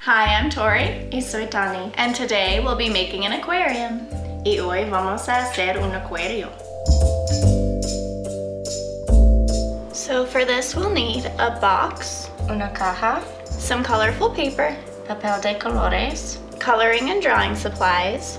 Hi, I'm Tori, Y soy Tani. and today we'll be making an aquarium. Y hoy vamos a hacer un acuario. So for this we'll need a box, Una caja, some colorful paper, papel de colores, coloring and drawing supplies,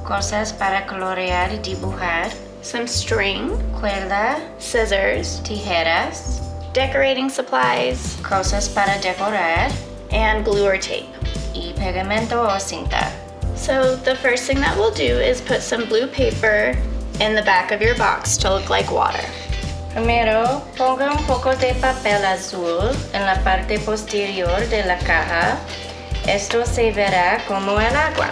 cosas para colorear y dibujar, some string, cuerda, scissors, tijeras, decorating supplies, cosas para decorar and glue or tape. y pegamento o cinta. So the first thing that we'll do is put some blue paper in the back of your box to look like water. Primero, ponga un poco de papel azul en la parte posterior de la caja. Esto se verá como el agua.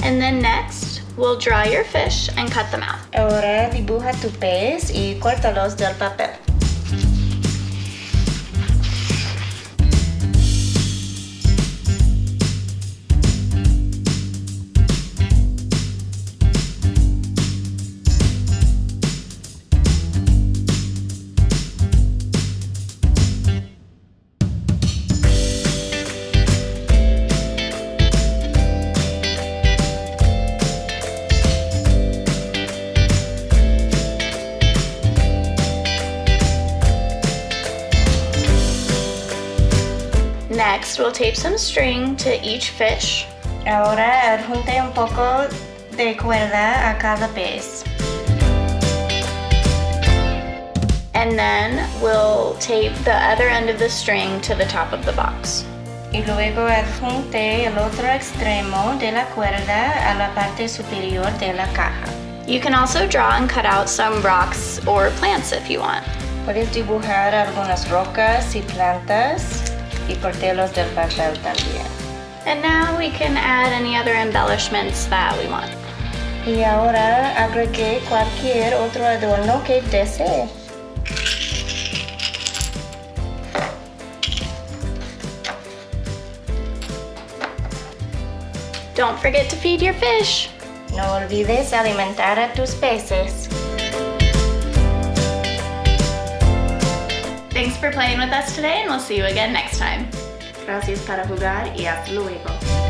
And then next, we'll draw your fish and cut them out. Ahora dibuja tu pez y córtalos del papel. Next, we'll tape some string to each fish. Ahora adjunte un poco de cuerda a cada pez. And then we'll tape the other end of the string to the top of the box. Y luego adjunte el otro extremo de la cuerda a la parte superior de la caja. You can also draw and cut out some rocks or plants if you want. Puedes dibujar algunas rocas y plantas y cortarlos del papel también. And now we can add any other embellishments that we want. Y ahora agregue cualquier otro adorno que desee. Don't forget to feed your fish. No olvides alimentar a tus peces. Thanks for playing with us today, and we'll see you again next time. Gracias por jugar y hasta luego.